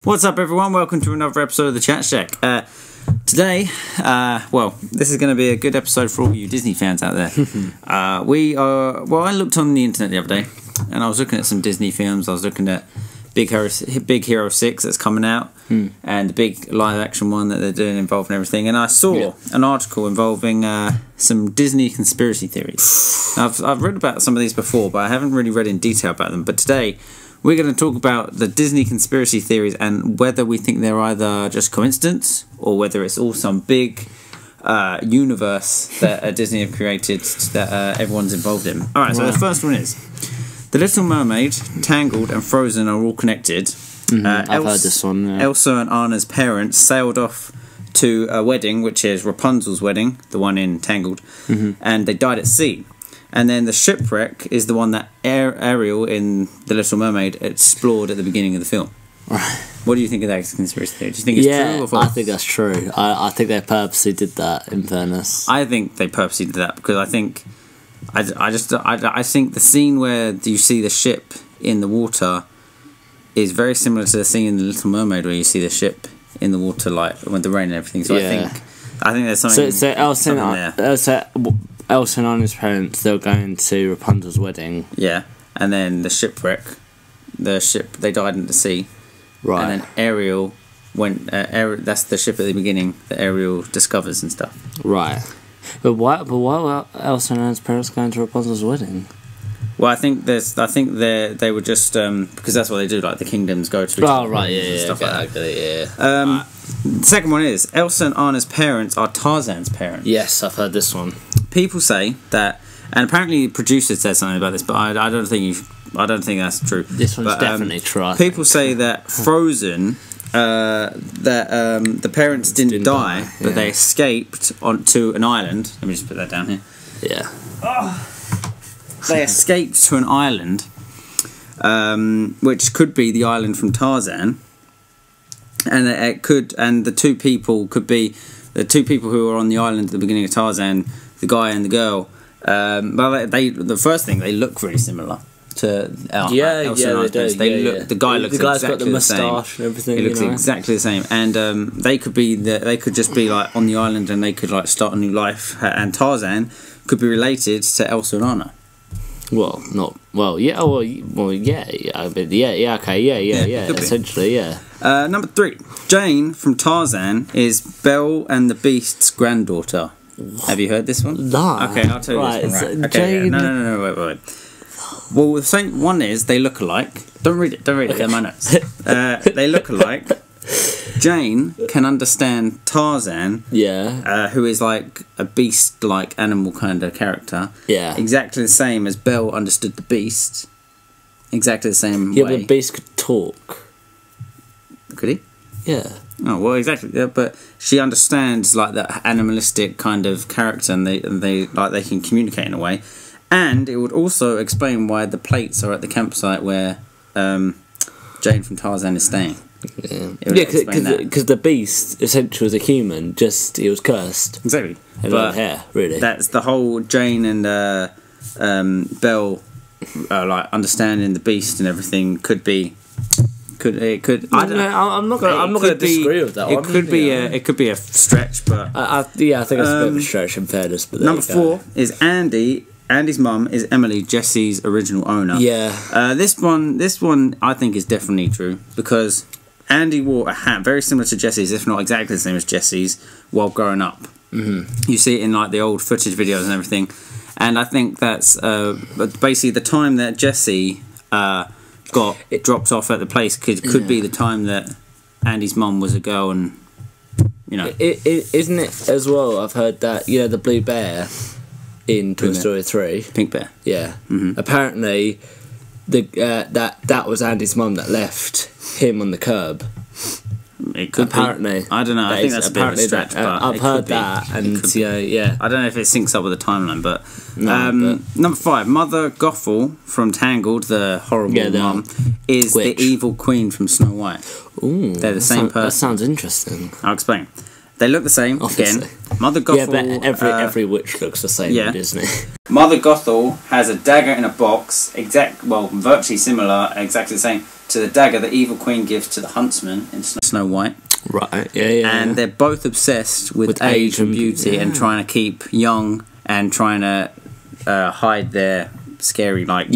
What's up, everyone? Welcome to another episode of the Chat Shack. Today, well, this is going to be a good episode for all you Disney fans out there. I looked on the internet the other day, and I was looking at some Disney films. I was looking at Big Hero 6 that's coming out, and the big live-action one that they're doing involving everything. And I saw an article involving some Disney conspiracy theories. Now, I've read about some of these before, but I haven't really read in detail about them. But today, we're going to talk about the Disney conspiracy theories and whether we think they're either just coincidence or whether it's all some big universe that Disney have created that everyone's involved in. Alright, so the first one is The Little Mermaid, Tangled and Frozen are all connected. I've heard this one. Yeah. Elsa and Anna's parents sailed off to a wedding, which is Rapunzel's wedding, the one in Tangled, and they died at sea. And then the shipwreck is the one that Ariel in The Little Mermaid explored at the beginning of the film. What do you think of that conspiracy theory? Do you think it's true or false? I think that's true. I think they purposely did that, in fairness. I think they purposely did that because I think the scene where you see the ship in the water is very similar to the scene in The Little Mermaid where you see the ship in the water, like with the rain and everything. So I think there's something. So Elsa and Anna's parents, they were going to Rapunzel's wedding. Yeah, and then the shipwreck, they died in the sea. Right. And then Ariel went. That's the ship at the beginning that Ariel discovers and stuff. Right. But why were Elsa and Anna's parents going to Rapunzel's wedding? Well, I think they were just because that's what they do. Like the kingdoms go to. Oh right, stuff like that. Yeah. The second one is Elsa and Anna's parents are Tarzan's parents. Yes, I've heard this one. People say that, and apparently the producer said something about this, but I don't think that's true. This one's definitely true. People say that Frozen, the parents didn't die, but they escaped onto an island. Let me just put that down here. Yeah. They escaped to an island, which could be the island from Tarzan, and the two people could be the two people who were on the island at the beginning of Tarzan, the guy and the girl. The first thing, they look very similar to Elsa. They do. The guy looks exactly the same. The guy's got the moustache and everything. He looks exactly the same, and they could just be like on the island, and they could like start a new life. And Tarzan could be related to Elsa and Anna. Well, not well. Yeah. Essentially, yeah. Number 3, Jane from Tarzan is Belle and the Beast's granddaughter. Have you heard this one? No. Okay, I'll tell you this one. Right. Okay, Jane... No, wait. Well, the same one is they look alike. Don't read it. They're my notes. They look alike. Jane can understand Tarzan. Yeah. Who is like a beast-like animal kind of character. Yeah. Exactly the same as Belle understood the Beast. Exactly the same way. Yeah, but Beast could talk. Could he? Yeah. Oh well, exactly. Yeah, but she understands like that animalistic kind of character, and they can communicate in a way. And it would also explain why the plates are at the campsite where Jane from Tarzan is staying. Yeah, because the Beast essentially was a human, just he was cursed. Exactly. And but hair, really. That's the whole Jane and Belle like understanding the Beast and everything could be. I'm not going to disagree with that. It could be a stretch, but I think it's a bit of a stretch in fairness. But number 4 is Andy. Andy's mum is Emily, Jesse's original owner. Yeah. This one I think is definitely true because Andy wore a hat very similar to Jesse's, if not exactly the same as Jesse's, while growing up. You see it in like the old footage videos and everything, and I think that's basically the time that Jesse got dropped off at the place could be the time that Andy's mum was a girl, and you know, isn't it as well? I've heard that the blue bear in Toy Story 3, Pink Bear. Yeah, apparently that was Andy's mum that left him on the curb. It could apparently. I don't know. I think that's a bit of a stretch, but I've heard that, and yeah. I don't know if it syncs up with the timeline, but number 5, Mother Gothel from Tangled, the horrible mum, is the evil queen from Snow White. Ooh, they're the same person. That sounds interesting. I'll explain. They look the same. Obviously. Again. Mother Gothel. Yeah, but every witch looks the same in Disney. Mother Gothel has a dagger in a box, virtually similar, exactly the same to the dagger the evil queen gives to the huntsman in Snow White. Right. Yeah. And they're both obsessed with age and beauty and trying to keep young and trying to hide their scary I'm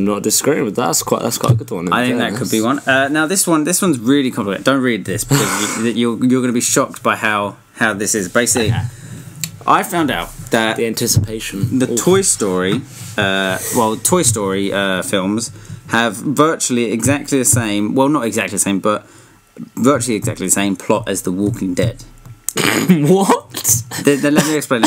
not disagreeing with that. That's quite a good one. I think that could be one. Now this one's really complicated. Don't read this because you're going to be shocked by how this is. Basically, I found out that the anticipation, the Toy Story films have virtually exactly the same. Well, not exactly the same, but virtually exactly the same plot as The Walking Dead. What? Let me explain.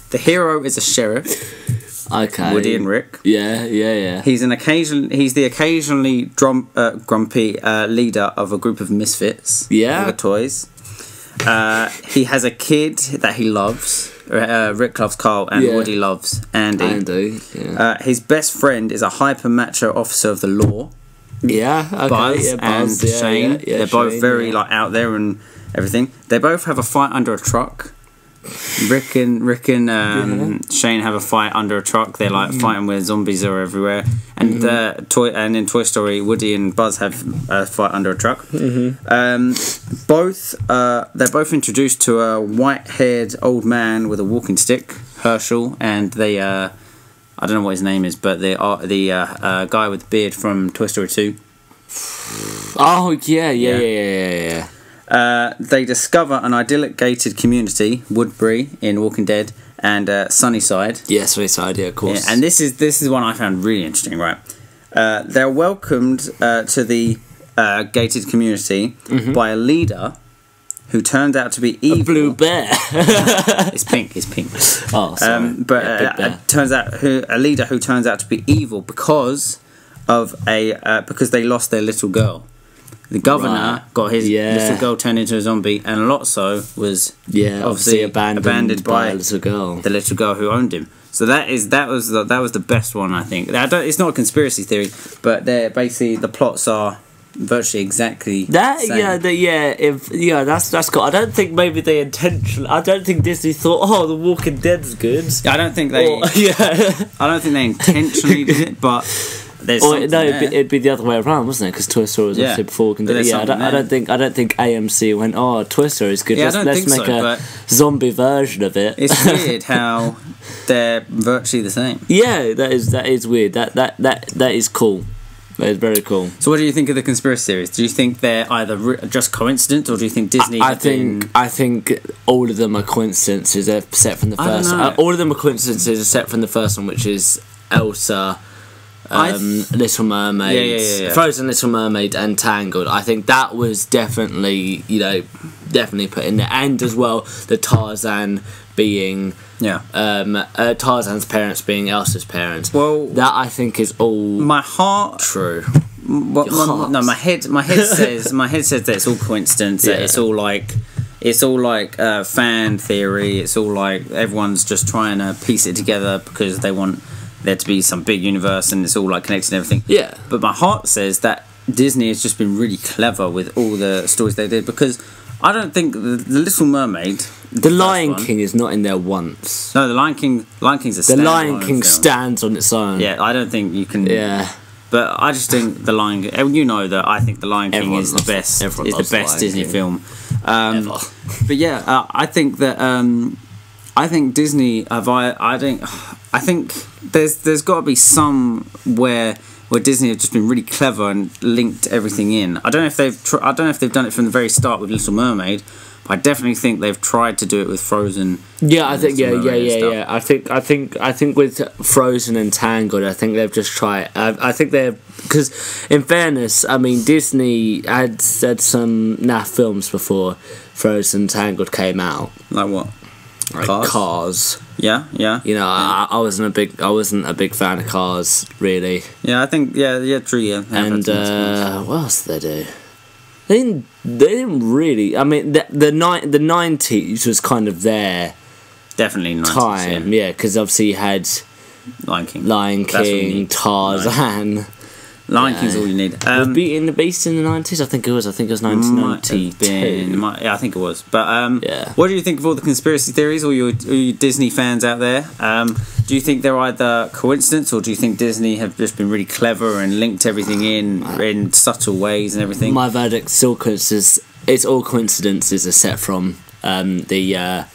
The hero is a sheriff. Okay. Woody and Rick. Yeah. He's the occasionally grumpy leader of a group of misfits. Yeah. With toys. He has a kid that he loves. Rick loves Carl and Woody loves Andy. Yeah. His best friend is a hyper macho officer of the law. Yeah. Okay. Buzz and Shane. They're both very out there and everything. They both have a fight under a truck. Rick and Shane have a fight under a truck. They're fighting where zombies are everywhere. And in Toy Story, Woody and Buzz have a fight under a truck. They're both introduced to a white-haired old man with a walking stick, Herschel, and they I don't know what his name is, but they are the guy with the beard from Toy Story 2. Oh yeah. They discover an idyllic gated community, Woodbury in Walking Dead, and Sunnyside. Yeah, Sunnyside, of course. Yeah, and this is one I found really interesting, right? They're welcomed to the gated community by a leader who turns out to be evil. A blue bear. It's pink. Oh, sorry. Turns out a leader who turns out to be evil because they lost their little girl. The governor got his little girl turned into a zombie, and Lotso was obviously abandoned by a little girl. The little girl who owned him. So that was the best one, I think. It's not a conspiracy theory, but basically the plots are virtually exactly that. Same. That's cool. I don't think maybe they intentionally. I don't think Disney thought, The Walking Dead's good. I don't think they. I don't think they intentionally did it, but. It'd be the other way around, wasn't it? Because Toy Story was obviously before Walking Dead. I don't think AMC went, Toy Story is good. Let's make a zombie version of it. It's weird how they're virtually the same. Yeah, that is weird. That is cool. That is very cool. So, what do you think of the conspiracy theories? Do you think they're either just coincidence, or do you think Disney? I think all of them are coincidences, except from the first. All of them are coincidences, except from the first one, which is Elsa. Little Mermaid, Frozen, Little Mermaid, and Tangled. I think that was definitely put in there, and as well the Tarzan being Tarzan's parents being Elsa's parents. Well, that I think is all my heart true. My head says that it's all coincidence. That it's all like fan theory. It's all like everyone's just trying to piece it together because they want there to be some big universe and it's all connected and everything. Yeah. But my heart says that Disney has just been really clever with all the stories they did, because I don't think the Little Mermaid, the Lion King is not in there once. No, the Lion King's a standalone. The Lion King film. Stands on its own. Yeah, I don't think you can. Yeah. But I just think the Lion King. That I think the Lion King is the best. Is the best Disney film. Ever. But yeah, I think that. I think Disney. I think there's got to be somewhere where Disney have just been really clever and linked everything in. I don't know if they've done it from the very start with Little Mermaid, but I definitely think they've tried to do it with Frozen. Yeah, I think I think with Frozen and Tangled, I think they've just tried. I think because in fairness, I mean Disney had said some naff films before Frozen and Tangled came out. Like what? Like Cars. Yeah. I wasn't a big fan of Cars, really. Yeah, I think true. Yeah, and what else did they do? They didn't really. I mean, the 90s was kind of their definitely 90s, time. Yeah, because obviously you had Lion King, Tarzan. Lion King's all you need. Was Beauty and the Beast in the 90s? I think it was 1992. Yeah, I think it was. But what do you think of all the conspiracy theories, all you Disney fans out there? Do you think they're either coincidence, or do you think Disney have just been really clever and linked everything in subtle ways and everything? My verdict still coincidence. It's all coincidences except from the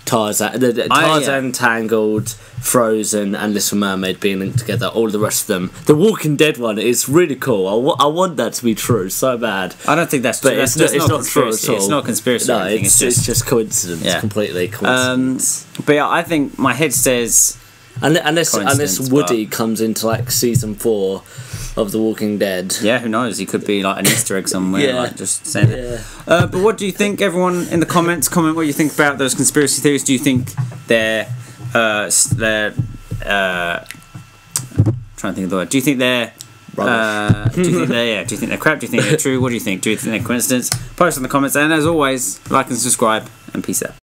Tarzan, Tangled, Frozen, and Little Mermaid being linked together. All the rest of them. The Walking Dead one is really cool. I want that to be true so bad. I don't think that's true. But it's not true at all. It's not conspiracy. No, it's just coincidence. Yeah. Completely coincidence. But yeah, I think my head says unless Woody comes into like season 4 of The Walking Dead. Yeah, who knows? He could be like an Easter egg somewhere, like just saying it. But what do you think? Everyone in the comments, comment what you think about those conspiracy theories. Do you think they're trying to think of the word? Do you think they're do you think they're crap? Do you think they're true? What do you think? Do you think they're coincidence? Post in the comments, and as always, like and subscribe, and peace out.